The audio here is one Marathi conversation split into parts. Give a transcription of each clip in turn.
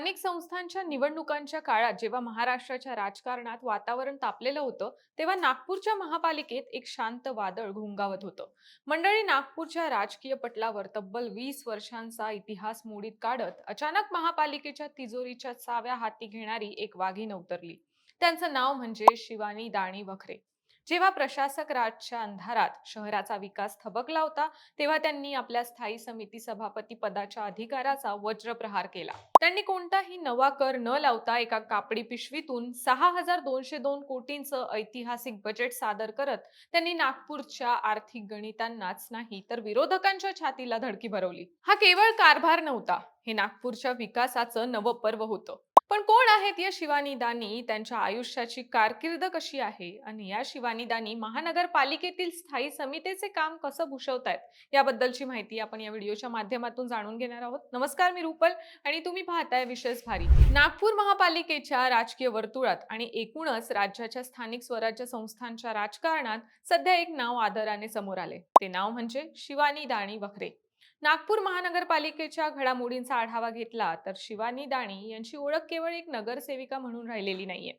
स्थानिक संस्थांच्या निवडणुकांच्या काळात जेव्हा महाराष्ट्राच्या राजकारणात वातावरण तापलेलं होतं, तेव्हा नागपूरच्या महापालिकेत एक शांत वादळ घोंगावत होतं. मंडळी, नागपूरच्या राजकीय पटलावर तब्बल 20 वर्षांचा इतिहास मोडीत काढत अचानक महापालिकेच्या तिजोरीच्या चाव्या हाती घेणारी एक वाघीण अवतरली. त्यांचं नाव म्हणजे शिवानी दाणी वखरे. जेव्हा प्रशासक राजच्या अंधारात शहराचा विकास थबकला होता, तेव्हा त्यांनी आपल्या स्थायी समिती सभापती पदाच्या अधिकाराचा वज्रप्रहार केला. त्यांनी कोणताही नवा कर न लावता एका कापडी पिशवीतून 6,202 कोटींचं ऐतिहासिक बजेट सादर करत त्यांनी नागपूरच्या आर्थिक गणितांनाच नाही तर विरोधकांच्या छातीला धडकी भरवली. हा केवळ कारभार नव्हता, हे नागपूरच्या विकासाचं नवं पर्व होतं. पण कोण आहेत या शिवानी दानी, त्यांच्या आयुष्याची कारकीर्द कशी आहे आणि या शिवानी दानी महानगरपालिकेतील स्थायी समितीचे काम कसं भूषवतायत याबद्दलची माहिती आपण या व्हिडिओच्या माध्यमातून जाणून घेणार आहोत. नमस्कार, मी रुपल आणि तुम्ही पाहताय विशेष भारी. नागपूर महापालिकेच्या राजकीय वर्तुळात आणि एकूणच राज्याच्या स्थानिक स्वराज्य संस्थांच्या राजकारणात सध्या एक नाव आदराने समोर आले. ते नाव म्हणजे शिवानी दाणी वखरे. नागपूर महानगरपालिकेच्या घडामोडींचा आढावा घेतला तर शिवानी दाणी यांची ओळख केवळ एक नगरसेविका म्हणून राहिलेली नाहीये,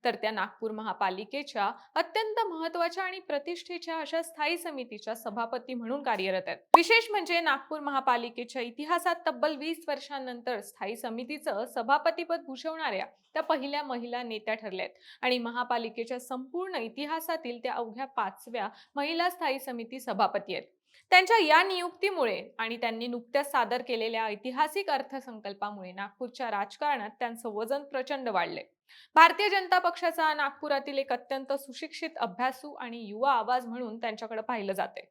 तर त्या नागपूर महापालिकेच्या अत्यंत महत्त्वाच्या आणि प्रतिष्ठेच्या अशा स्थायी समितीच्या सभापती म्हणून कार्यरत आहेत. विशेष म्हणजे नागपूर महापालिकेच्या इतिहासात तब्बल 20 वर्षांनंतर स्थायी समितीचं सभापतीपद भूषवणाऱ्या त्या पहिल्या महिला नेत्या ठरल्या आहेत आणि महापालिकेच्या संपूर्ण इतिहासातील त्या अवघ्या 5व्या महिला स्थायी समिती सभापती आहेत. त्यांच्या या नियुक्तीमुळे आणि त्यांनी नुकत्याच सादर केलेल्या ऐतिहासिक अर्थसंकल्पामुळे नागपूरच्या राजकारणात त्यांचं वजन प्रचंड वाढले. भारतीय जनता पक्षाचा नागपुरातील एक अत्यंत सुशिक्षित, अभ्यासू आणि युवा आवाज म्हणून त्यांच्याकडे पाहिलं जाते.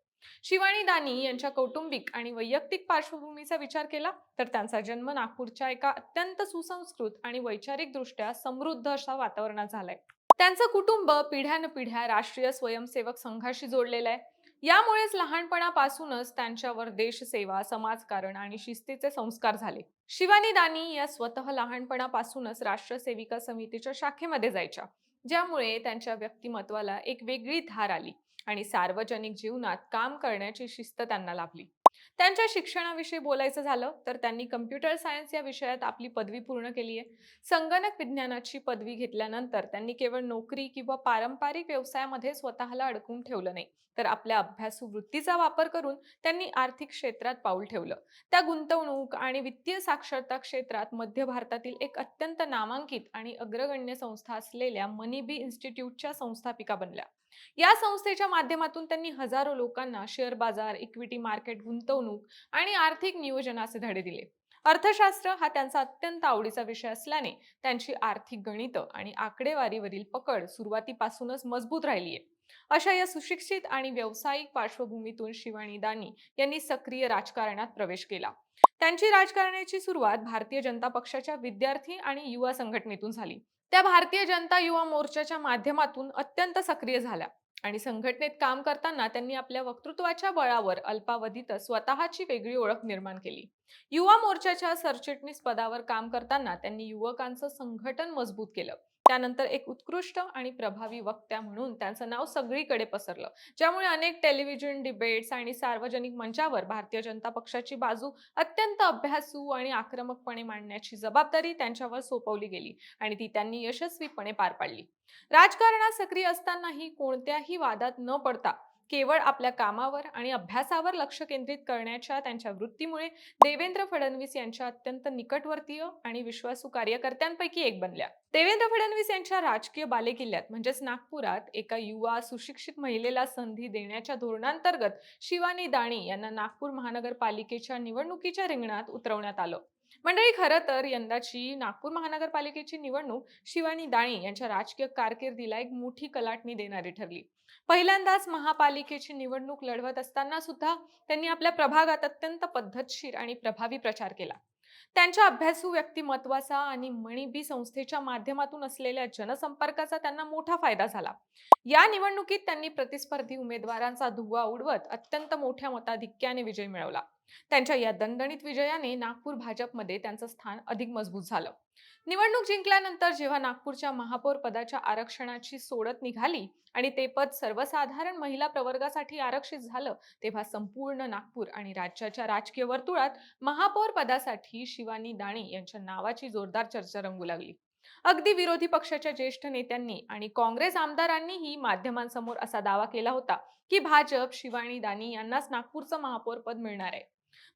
शिवानी दानी यांच्या कौटुंबिक आणि वैयक्तिक पार्श्वभूमीचा विचार केला तर त्यांचा जन्म नागपूरच्या एका अत्यंत सुसंस्कृत आणि वैचारिकदृष्ट्या समृद्ध अशा वातावरणात झालाय. त्यांचं कुटुंब पिढ्यानपिढ्या राष्ट्रीय स्वयंसेवक संघाशी जोडलेलं आहे. यामुळेच लहानपणापासूनच त्यांच्यावर देशसेवा, समाजकारण आणि शिस्तीचे संस्कार झाले. शिवानी दानी या स्वतः लहानपणापासूनच राष्ट्रसेविका समितीच्या शाखेमध्ये जायच्या, ज्यामुळे त्यांच्या व्यक्तिमत्वाला एक वेगळी धार आली आणि सार्वजनिक जीवनात काम करण्याची शिस्त त्यांना लाभली. त्यांच्या शिक्षणाविषयी बोलायचं झालं तर त्यांनी कम्प्युटर सायन्स या विषयात आपली पदवी पूर्ण केली आहे. संगणक विज्ञानाची पदवी घेतल्यानंतर त्यांनी केवळ नोकरी किंवा पारंपरिक व्यवसायामध्ये स्वतःला अडकून ठेवलं नाही, तर आपल्या अभ्यासू वृत्तीचा वापर करून त्यांनी आर्थिक क्षेत्रात पाऊल ठेवलं. त्या गुंतवणूक आणि वित्तीय साक्षरता क्षेत्रात मध्य भारतातील एक अत्यंत नामांकित आणि अग्रगण्य संस्था असलेल्या मनीबी इन्स्टिट्यूटच्या संस्थापिका बनल्या. या संस्थेच्या माध्यमातून त्यांनी हजारो लोकांना शेअर बाजार, इक्विटी मार्केट, गुंतवणूक आणि आर्थिक नियोजनाचे धडे दिले. अर्थशास्त्र हा त्यांचा अत्यंत आवडीचा विषय असल्याने त्यांची आर्थिक गणितं आणि आकडेवारीवरील पकड सुरुवातीपासूनच मजबूत राहिली आहे. अशा या सुशिक्षित आणि व्यावसायिक पार्श्वभूमीतून शिवानी दानी यांनी सक्रिय राजकारणात प्रवेश केला. त्यांची राजकारणाची सुरुवात भारतीय जनता पक्षाच्या विद्यार्थी आणि युवा संघटनेतून झाली. त्या भारतीय जनता युवा मोर्चाच्या माध्यमातून अत्यंत सक्रिय झाल्या आणि संघटनेत काम करताना त्यांनी आपल्या वक्तृत्वाच्या बळावर अल्पावधीतच स्वतःची वेगळी ओळख निर्माण केली. युवा मोर्चाच्या सरचिटणीस पदावर काम करताना त्यांनी युवकांचं संघटन मजबूत केलं. त्यानंतर एक उत्कृष्ट आणि प्रभावी वक्त्या म्हणून त्यांचं नाव सगळीकडे पसरलं, ज्यामुळे अनेक टेलिव्हिजन डिबेट्स आणि सार्वजनिक मंचावर भारतीय जनता पक्षाची बाजू अत्यंत अभ्यासू आणि आक्रमकपणे मांडण्याची जबाबदारी त्यांच्यावर सोपवली गेली आणि ती त्यांनी यशस्वीपणे पार पाडली. राजकारणात सक्रिय असतानाही कोणत्याही वादात न पडता केवळ आपल्या कामावर आणि अभ्यासावर लक्ष केंद्रित करण्याच्या त्यांच्या वृत्तीमुळे देवेंद्र फडणवीस यांच्या अत्यंत निकटवर्तीय आणि विश्वासू कार्यकर्त्यांपैकी एक बनल्या. देवेंद्र फडणवीस यांच्या राजकीय बालेकिल्ल्यात म्हणजेच नागपुरात एका युवा सुशिक्षित महिलेला संधी देण्याच्या धोरणांतर्गत शिवानी दाणी यांना नागपूर महानगरपालिकेच्या निवडणुकीच्या रिंगणात उतरवण्यात आलं. मंडळी, खरं तर यंदाची नागपूर महानगरपालिकेची निवडणूक शिवानी दाणी यांच्या राजकीय कारकिर्दीला एक मोठी कलाटणी देणारी ठरली. पहिल्यांदाच महापालिकेची निवडणूक लढवत असताना सुद्धा त्यांनी आपल्या प्रभागात अत्यंत पद्धतशीर आणि प्रभावी प्रचार केला. त्यांच्या अभ्यासू व्यक्तिमत्वाचा आणि मणिबी संस्थेच्या माध्यमातून असलेल्या जनसंपर्काचा त्यांना मोठा फायदा झाला. या निवडणुकीत त्यांनी प्रतिस्पर्धी उमेदवारांचा धुव्वा उडवत अत्यंत मोठ्या मताधिक्याने विजय मिळवला. त्यांच्या या दणदणीत विजयाने नागपूर भाजपमध्ये त्यांचं स्थान अधिक मजबूत झालं. निवडणूक जिंकल्यानंतर जेव्हा नागपूरच्या महापौर पदाच्या आरक्षणाची सोडत निघाली आणि ते पद सर्वसाधारण महिला प्रवर्गासाठी आरक्षित झालं, तेव्हा संपूर्ण नागपूर आणि राज्याच्या राजकीय वर्तुळात महापौर पदासाठी शिवानी दाणी यांच्या नावाची जोरदार चर्चा रंगू लागली. अगदी विरोधी पक्षाच्या ज्येष्ठ नेत्यांनी आणि काँग्रेस आमदारांनीही माध्यमांसमोर असा दावा केला होता की भाजप शिवानी दाणी यांनाच नागपूरचं महापौर पद मिळणार आहे.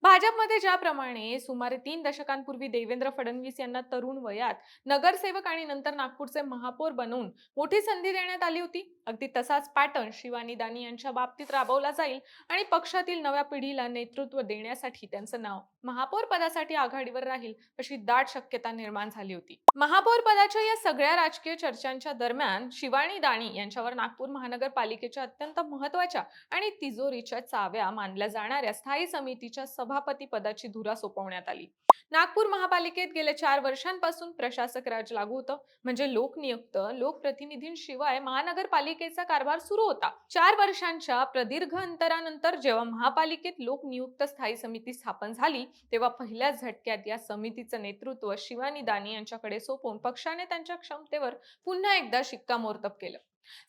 भाजपमध्ये ज्याप्रमाणे सुमारे 3 दशकांपूर्वी देवेंद्र फडणवीस यांना तरुण वयात नगरसेवक आणि नंतर नागपूरचे महापौर बनवून मोठी संधी देण्यात आली होती, अगदी तसाच पॅटर्न शिवानी दाणी यांच्या बाबतीत राबवला जाईल आणि पक्षातील नव्या पिढीला नेतृत्व देण्यासाठी त्यांचं नाव महापौर पदासाठी आघाडीवर राहील अशी दाट शक्यता निर्माण झाली होती. महापौर पदाच्या या सगळ्या राजकीय चर्चांच्या दरम्यान शिवानी दाणी यांच्यावर नागपूर महानगरपालिकेच्या अत्यंत महत्त्वाच्या आणि तिजोरीच्या चाव्या मानल्या जाणाऱ्या स्थायी समितीच्या सभापती पदाची धुरा सोपवण्यात आली. नागपूर महापालिकेत गेल्या 4 वर्षांपासून प्रशासक राज लागू होतं, म्हणजे लोकनियुक्त लोकप्रतिनिधींशिवाय महानगरपालिकेचा कारभार सुरू होता. 4 वर्षांच्या प्रदीर्घ अंतरानंतर जेव्हा महापालिकेत लोकनियुक्त स्थायी समिती स्थापन झाली, तेव्हा पहिल्याच झटक्यात या समितीचं नेतृत्व शिवानी दाणी यांच्याकडे सोपवून पक्षाने त्यांच्या क्षमतेवर पुन्हा एकदा शिक्कामोर्तब केलं.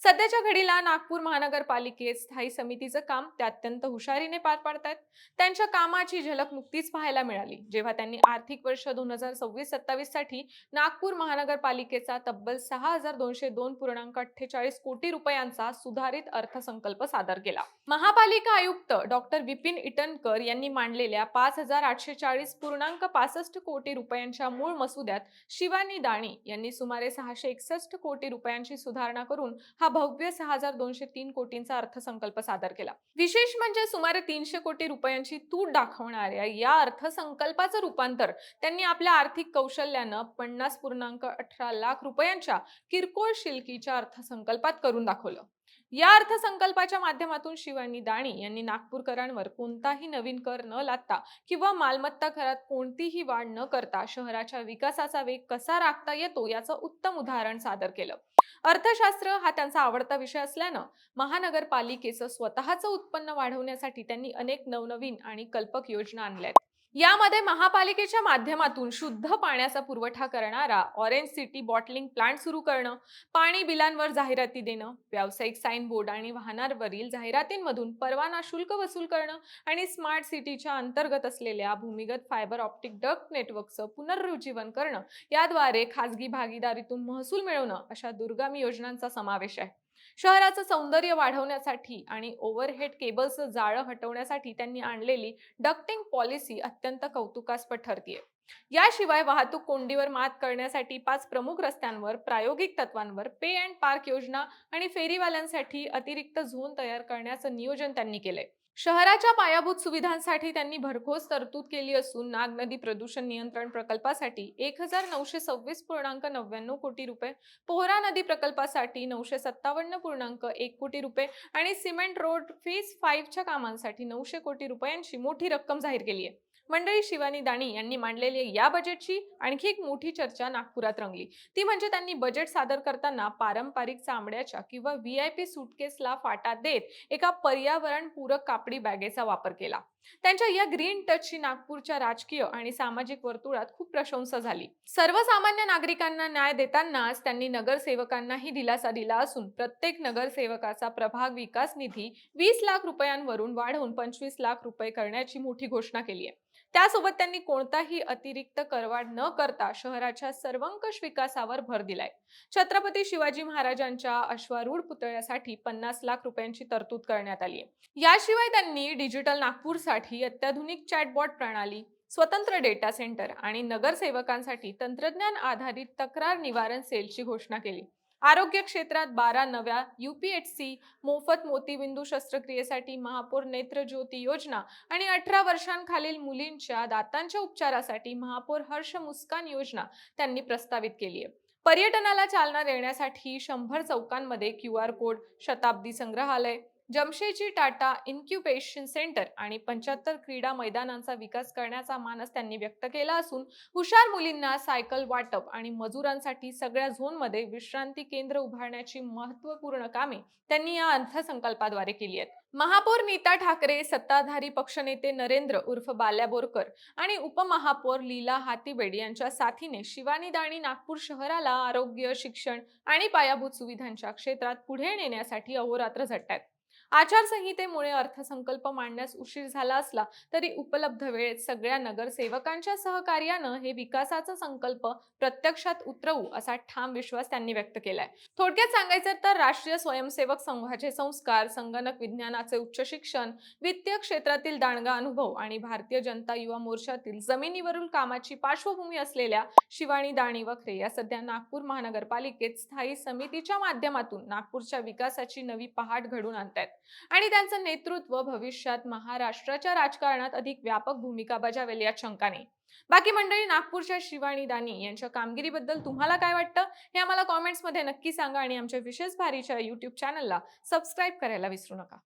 सध्याच्या घडीला नागपूर महानगरपालिकेत स्थायी समितीचं काम ते अत्यंत हुशारीने पार पाडतायत. त्यांच्या कामाची झलक नुकतीच पाहायला मिळाली, जेव्हा त्यांनी आर्थिक वर्ष 2026-27 साठी नागपूर महानगरपालिकेचा तब्बल 6202.48 कोटी रुपयांचा सुधारित अर्थसंकल्प सादर केला. महापालिका आयुक्त डॉक्टर विपिन इटनकर यांनी मांडलेल्या 5840.65 कोटी रुपयांच्या मूळ मसुद्यात शिवानी दाणी यांनी सुमारे 661 कोटी रुपयांची सुधारणा करून हा भव्य 6203 कोटींचा अर्थसंकल्प सादर केला. विशेष म्हणजे सुमारे 300 कोटी रुपयांची तूट दाखवणाऱ्या या अर्थसंकल्पाचं रूपांतर त्यांनी आपल्या आर्थिक कौशल्यानं 50.18 लाख रुपयांच्या किरकोळ शिलकीच्या अर्थसंकल्पात करून दाखवलं. या अर्थसंकल्पाच्या माध्यमातून शिवानी दाणी यांनी नागपूरकरांवर कोणताही नवीन कर न लादता किंवा मालमत्ता करात कोणतीही वाढ न करता शहराच्या विकासाचा वेग कसा राखता येतो याचं उत्तम उदाहरण सादर केलं. अर्थशास्त्र हा त्यांचा आवडता विषय असल्यानं महानगरपालिकेचं स्वतःचं उत्पन्न वाढवण्यासाठी त्यांनी अनेक नवनवीन आणि कल्पक योजना आणल्या आहेत. यामध्ये महापालिकेच्या माध्यमातून शुद्ध पाण्याचा पुरवठा करणारा ऑरेंज सिटी बॉटलिंग प्लांट सुरू करणं, पाणी बिलांवर जाहिराती देणं, व्यावसायिक साइन बोर्ड आणि वाहनांवरील जाहिरातींमधून परवाना शुल्क वसूल करणं आणि स्मार्ट सिटीच्या अंतर्गत असलेल्या भूमिगत फायबर ऑप्टिक डक्ट नेटवर्कचं पुनरुज्जीवन करणं, याद्वारे खासगी भागीदारीतून महसूल मिळवणं अशा दूरगामी योजनांचा समावेश आहे. शहराचं सौंदर्य वाढवण्यासाठी आणि ओव्हरहेड केबल्सचं जाळं हटवण्यासाठी त्यांनी आणलेली डक्टिंग पॉलिसी अत्यंत कौतुकास्पद ठरतीये. याशिवाय वाहतूक कोंडीवर मात करण्यासाठी 5 प्रमुख रस्त्यांवर प्रायोगिक तत्वांवर पे अँड पार्क योजना आणि फेरीवाल्यांसाठी अतिरिक्त झोन तयार करण्याचं नियोजन त्यांनी केलंय. शहराच्या पायाभूत सुविधांसाठी त्यांनी भरघोस तरतूद केली असून नाग नदी प्रदूषण नियंत्रण प्रकल्पासाठी 1990.99 कोटी रुपये, पोहरा नदी प्रकल्पासाठी 957.1 कोटी रुपये आणि सिमेंट रोड फेज 5 च्या कामांसाठी 900 कोटी रुपयांची मोठी रक्कम जाहीर केली आहे. मंडळी, शिवानी दाणी यांनी मांडलेली या बजेटची आणखी एक मोठी चर्चा नागपुरात रंगली. ती म्हणजे त्यांनी बजेट सादर करताना पारंपरिक चामड्याच्या किंवा व्हीआयपी सूटकेसला फाटा देत एका पर्यावरण पूरक कापडी बॅगेचा वापर केला. त्यांच्या या ग्रीन टचची नागपूरच्या राजकीय आणि सामाजिक वर्तुळात खूप प्रशंसा झाली. सर्वसामान्य नागरिकांना न्याय देतानाच त्यांनी नगरसेवकांनाही दिलासा दिला असून प्रत्येक नगरसेवकाचा प्रभाग विकास निधी 20 लाख रुपयांवरून वाढवून 25 लाख रुपये करण्याची मोठी घोषणा केली आहे. त्यासोबत त्यांनी कोणताही अतिरिक्त करवाढ न करता शहराच्या सर्वंकष विकासावर भर दिलाय. छत्रपती शिवाजी महाराजांच्या अश्वारूढ पुतळ्यासाठी 50 लाख रुपयांची तरतूद करण्यात आली आहे. याशिवाय त्यांनी डिजिटल नागपूरसाठी अत्याधुनिक चॅटबॉट प्रणाली, स्वतंत्र डेटा सेंटर आणि नगरसेवकांसाठी तंत्रज्ञान आधारित तक्रार निवारण सेलची घोषणा केली. आरोग्य क्षेत्रात 12 नव्या UPHC, मोफत मोतीबिंदू शस्त्रक्रियेसाठी महापौर नेत्र ज्योती योजना आणि 18 वर्षांखालील मुलींच्या दातांच्या उपचारासाठी महापौर हर्ष मुस्कान योजना त्यांनी प्रस्तावित केली आहे. पर्यटनाला चालना देण्यासाठी 100 चौकांमध्ये QR कोड, शताब्दी संग्रहालय, जमशेदजी टाटा इन्क्युबेशन सेंटर आणि 75 क्रीडा मैदानांचा विकास करण्याचा मानस त्यांनी व्यक्त केला असून हुशार मुलींना सायकल वाटप आणि मजुरांसाठी सगळ्या झोनमध्ये विश्रांती केंद्र उभारण्याची महत्त्वपूर्ण कामे त्यांनी या अर्थसंकल्पाद्वारे केली आहेत. महापौर नीता ठाकरे, सत्ताधारी पक्षनेते नरेंद्र उर्फ बाल्या बोरकर आणि उपमहापौर लीला हातीबेड यांच्या साथीने शिवानी दाणी नागपूर शहराला आरोग्य, शिक्षण आणि पायाभूत सुविधांच्या क्षेत्रात पुढे नेण्यासाठी अहोरात्र झटतात. आचारसंहितेमुळे अर्थसंकल्प मांडण्यास उशीर झाला असला तरी उपलब्ध वेळेत सगळ्या नगरसेवकांच्या सहकार्यानं हे विकासाचा संकल्प प्रत्यक्षात उतरवू असा ठाम विश्वास त्यांनी व्यक्त केलाय. थोडक्यात सांगायचं तर राष्ट्रीय स्वयंसेवक संघाचे संस्कार, संगणक विज्ञानाचे उच्च शिक्षण, वित्तीय क्षेत्रातील दांडगा अनुभव आणि भारतीय जनता युवा मोर्चातील जमिनीवरील कामाची पार्श्वभूमी असलेल्या शिवानी दाणी वखरे या सध्या नागपूर महानगरपालिकेत स्थायी समितीच्या माध्यमातून नागपूरच्या विकासाची नवी पहाट घडून आणतायत आणि त्यांचं नेतृत्व भविष्यात महाराष्ट्राच्या राजकारणात अधिक व्यापक भूमिका बजावेल यात शंका नाही. बाकी मंडळी, नागपूरच्या शिवानी दाणी यांच्या कामगिरीबद्दल तुम्हाला काय वाटतं हे आम्हाला कॉमेंट्समध्ये नक्की सांगा आणि आमच्या विशेष भारीच्या YouTube चॅनलला सबस्क्राईब करायला विसरू नका.